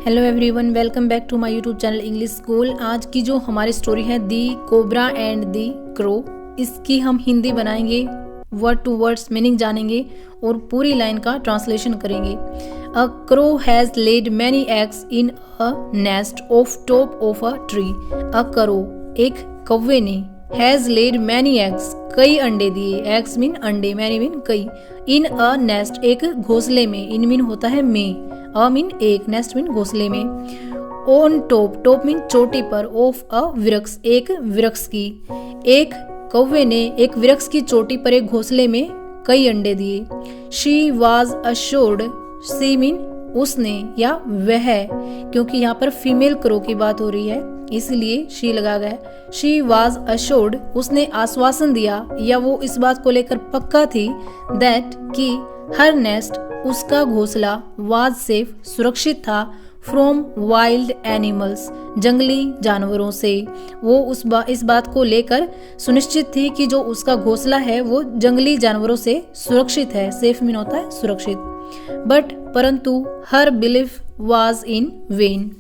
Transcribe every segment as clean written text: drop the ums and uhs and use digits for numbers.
Hello everyone, welcome back to my YouTube channel English school. आज की जो हमारी स्टोरी है the cobra and the crow, इसकी हम हिंदी बनाएंगे, वर्ड टू वर्ड्स मीनिंग जानेंगे और पूरी लाइन का ट्रांसलेशन करेंगे। A crow has lead many eggs in a nest of top of a tree. A crow, एक कौवे ने, हैज लेड मैनी एग्स, कई अंडे दिए, एग्स मीन अंडे, मैनी मीन कई, इन अ नेस्ट, एक घोंसले में, इन मीन होता है में, अ मीन एक, नेस्ट मीन घोंसले में, ऑन टॉप, टॉप मीन चोटी पर, ऑफ अ वृक्ष, एक वृक्ष की, एक कौवे ने एक वृक्ष की चोटी पर एक घोंसले में कई अंडे दिए। She was assured, she mean उसने या वह, क्योंकि यहाँ पर फीमेल क्रो की बात हो रही है इसलिए शी लगा गया। शी वाज अश्योर्ड, उसने आश्वासन दिया या वो इस बात को लेकर पक्का थी, दैट कि हर नेस्ट, उसका घोंसला, वाज सेफ, सुरक्षित था, फ्रॉम वाइल्ड एनिमल्स, जंगली जानवरों से। वो इस बात को लेकर सुनिश्चित थी कि जो उसका घोंसला है वो जंगली जानवरों से सुरक्षित है। सेफ मीन होता है सुरक्षित। बट परंतु her belief was in vain,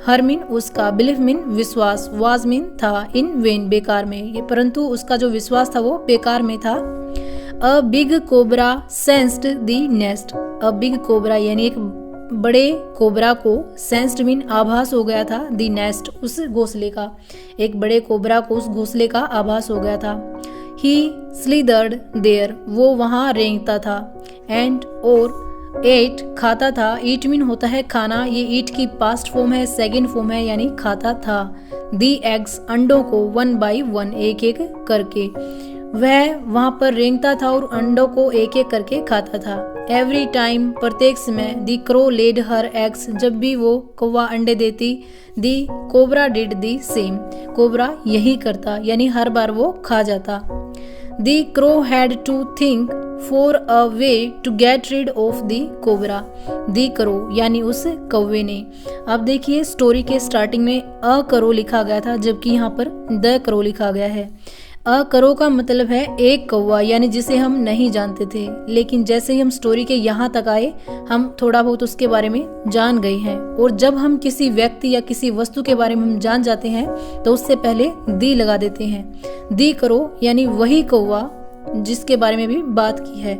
her mean उसका, बिलीफ मीन विश्वास, वाज मीन था, इन वेन बेकार में, ये परंतु उसका जो विश्वास था वो बेकार में था। A big cobra sensed the nest, a big cobra यानी एक बड़े कोबरा को, सेंस्ड मीन आभास हो गया था, दी नेस्ट उस घोंसले का, एक बड़े कोबरा को उस घोंसले का आभास हो गया था। ही स्लीदर्ड देयर, वो वहां रेंगता था, एंड और एट खाता था, ईट मीन होता है खाना, ये ईट की पास्ट फॉर्म है, सेकंड फॉर्म है यानी खाता था। दी एग्स, अंडों को, वन बाई वन, एक एक करके, वह वहां पर रेंगता था और अंडों को एक एक करके खाता था। एवरी टाइम, प्रत्येक समय, the crow laid her eggs, जब भी वो कौवा अंडे देती, the cobra did the same, cobra यही करता यानी हर बार वो खा जाता। The crow had to think for a way to get rid of the cobra, the crow यानी उस कौवे ने। अब देखिए स्टोरी के स्टार्टिंग में अ क्रो लिखा गया था जबकि यहाँ पर द क्रो लिखा गया है। अ क्रो का मतलब है एक कौवा, यानी जिसे हम नहीं जानते थे, लेकिन जैसे ही हम स्टोरी के यहाँ तक आए हम थोड़ा बहुत उसके बारे में जान गए हैं। और जब हम किसी व्यक्ति या किसी वस्तु के बारे में हम जान जाते हैं तो उससे पहले दी लगा देते हैं। दी क्रो यानी वही कौवा जिसके बारे में भी बात की है।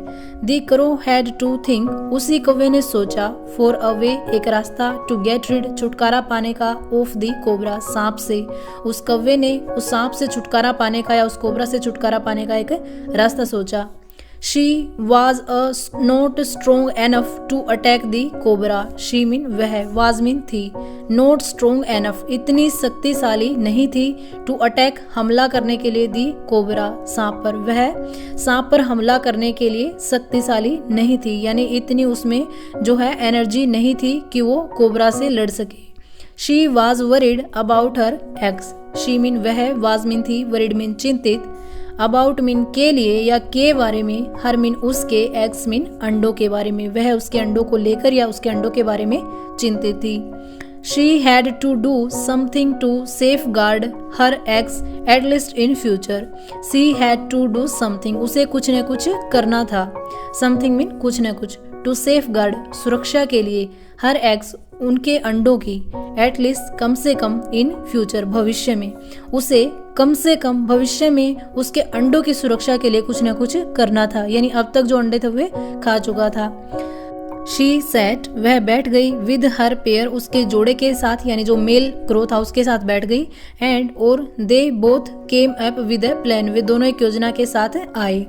दी क्रो हैड टू थिंक, उसी कौवे ने सोचा, फॉर अ वे, एक रास्ता, टू गेट रिड, छुटकारा पाने का, ऑफ दी कोबरा, सांप से, उस कौवे ने उस सांप से छुटकारा पाने का या उस कोबरा से छुटकारा पाने का एक रास्ता सोचा। She was a not strong enough to attack the cobra, she mean वह, वाज मीन थी, नॉट स्ट्रोंग एनफ, इतनी शक्तिशाली नहीं थी, टू अटैक, हमला करने के लिए, दी कोबरा, सांप पर, वह सांप पर हमला करने के लिए शक्तिशाली नहीं थी, यानी इतनी उसमें जो है एनर्जी नहीं थी कि वो कोबरा से लड़ सके। She was worried about her eggs, she mean वह, वाज मीन थी, वरिड मीन चिंतित, अबाउट मीन के लिए या के बारे में, हर मीन उसके, एग्स मीन अंडों के बारे में, वह उसके अंडों को लेकर या उसके अंडों के बारे में चिंतित थी। She had to do something to safeguard her eggs at least in future, she had to do something, उसे कुछ न कुछ करना था, समथिंग मीन कुछ न कुछ, टू सेफ गार्ड, सुरक्षा के लिए, हर एग्स, उनके अंडों की, एटलीस्ट कम से कम, इन फ्यूचर भविष्य में, उसे कम से कम भविष्य में उसके अंडों की सुरक्षा के लिए कुछ न कुछ करना था, यानी अब तक जो अंडे थे वे खा चुका था। शी सैट, वह बैठ गई, विद हर पेयर, उसके जोड़े के साथ, यानी जो मेल क्रो था उसके साथ बैठ गई, एंड और they both came up with a plan, वे दोनों एक योजना के साथ आए।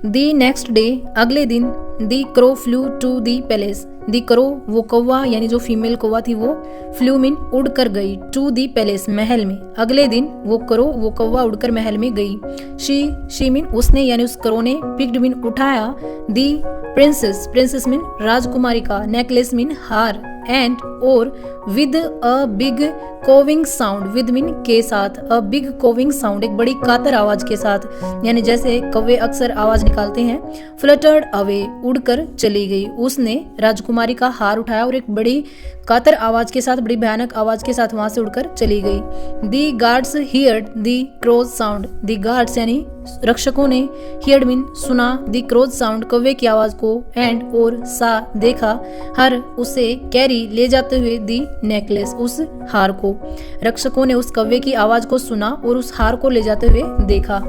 दी नेक्स्ट डे, अगले दिन, the crow flew to the palace, the crow वो कौवा यानी जो फीमेल कौवा थी वो, फ्लू मीन उड़ कर गई, टू दी पैलेस महल में, अगले दिन वो क्रो वो कौवा उड़कर महल में गई। शी मीन उसने यानी उस क्रो ने, पिक्ड मीन उठाया, दी प्रिंसेस, प्रिंसेस मीन राजकुमारी का, नेकलेस मीन हार, एंड और with a big coaching sound, with mean के साथ, अ बिग कोविंग साउंड, एक बड़ी कातर आवाज के साथ, यानी जैसे कौवे अक्सर आवाज निकालते हैं, फ्लटर्ड अवे, उड़कर चली गई, उसने राजकुमारी का हार उठाया और एक बड़ी कातर आवाज के साथ, बड़ी भयानक आवाज के साथ वहां से उड़कर चली गई। दी गार्ड्स हियर्ड दी क्रोज साउंड, दी गार्ड्स यानी रक्षकों ने, हियर्ड मीन सुना, दी क्रोज साउंड कौवे की आवाज को, एंड और सा देखा, हर उसे कैरी ले जाते जाते हुए दी नेकलेस, उस हार को। रक्षकों ने उस कौवे की आवाज को सुना और उस हार को ले जाते हुए देखा।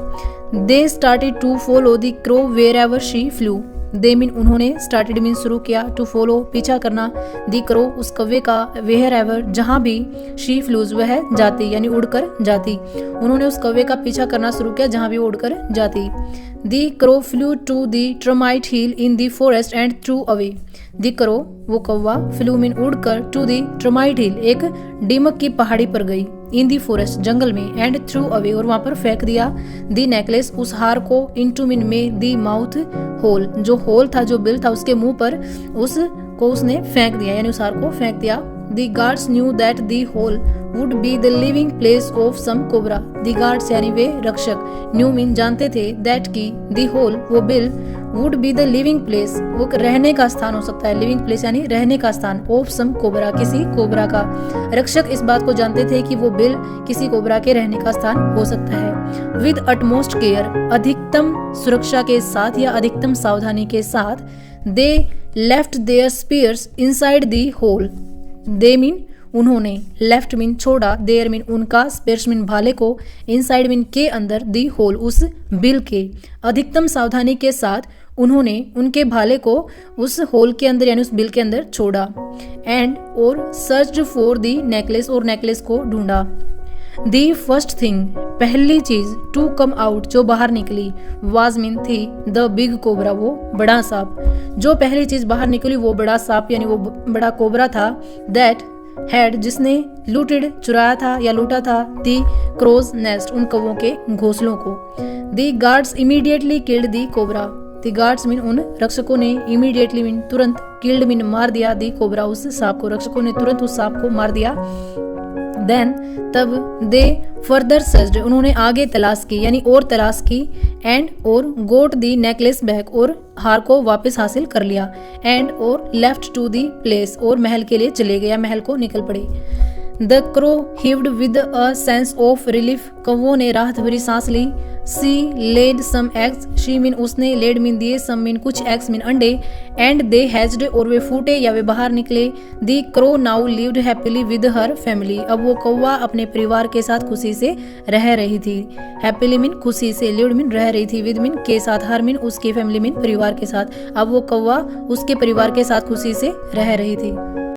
They started to follow the crow wherever she flew. They mean उन्होंने, स्टार्टेड मीन शुरू किया, टू फॉलो पीछा करना, दी क्रो उस कौवे का, वेयर एवर जहां भी, शी फ्लूज वह जाती यानी उड़कर जाती। उन्होंने उस कौवे का पीछा करना शुरू किया जहां भी उड़कर जाती। The crow flew to the termite hill in the forest and threw away. The crow वो कौवा, फ्लू मीन उड़कर, टू दी टर्माइट हिल एक दीमक की पहाड़ी पर गई, इन दी फॉरेस्ट जंगल में, एंड थ्रू अवे और वहां पर फेंक दिया, दी नेकलेस उस हार को, इनटू मीन में, दी माउथ होल जो होल था, जो बिल था उसके मुंह पर उसको उसने फेंक दिया यानी उस हार को फेंक दिया। The guards knew that the hole would be the living place of some cobra. The guards यानी वे रक्षक, knew मीन जानते थे, that की the hole वो bill, would be the living place वो रहने का स्थान हो सकता है, living place यानी रहने का स्थान, of some cobra किसी कोबरा का। रक्षक इस बात को जानते थे कि वो बिल किसी कोबरा के रहने का स्थान हो सकता है। With utmost care अधिकतम सुरक्षा के साथ या अधिकतम सावधानी के साथ, they left their spears inside the hole. They mean उन्होंने, लेफ्ट मीन छोड़ा, देयर मीन उनका, स्पेयर्स मीन भाले को, इनसाइड मीन के अंदर, दी होल उस बिल के। अधिकतम सावधानी के साथ उन्होंने उनके भाले को उस होल के अंदर यानी उस बिल के अंदर छोड़ा। एंड और सर्च्ड फॉर दी नेकलेस और नेकलेस को ढूंढा। दी फर्स्ट थिंग पहली चीज, टू कम आउट जो बाहर निकली, वाज मीन थी, द बिग कोबरा वो बड़ा सांप। जो पहली चीज बाहर निकली वो बड़ा सांप यानी वो बड़ा कोबरा था। दैट हैड जिसने लूटेड चुराया था या लूटा था, दी क्रोज नेस्ट उन कौवों के घोंसलों को। दी गार्ड्स इमीडिएटली किल्ड दी कोबरा। दी गार्ड्स मीन उन रक्षकों ने, इमीडिएटली मीन तुरंत, किल्ड मीन मार दिया, दी कोबरा उस सांप को। रक्षकों ने तुरंत उस सांप को मार दिया। देन तब, दे फर्दर सर्च्ड उन्होंने आगे तलाश की यानी और तलाश की, एंड और गोट दी नेकलेस बैक और हार को वापस हासिल कर लिया, एंड और लेफ्ट टू दी प्लेस और महल के लिए चले गए या महल को निकल पड़े। The crow heaved with a sense of relief कौवों ने राहत भरी सांस ली। She laid some eggs she mean उसने, लेड मीन दिए, सम मीन कुछ, एग्स मीन अंडे, एंड दे हैज्ड और वे फूटे या वे बाहर निकले। The crow now lived happily with her family अब वो कौवा अपने परिवार के साथ खुशी से रह रही थी। हैप्पीली मीन खुशी से, लिव्ड मीन रह रही थी, विद मीन के साथ, हर मीन उसकी, फैमिली मीन परिवार के साथ। अब वो कौवा उसके परिवार के साथ खुशी से रह रही थी।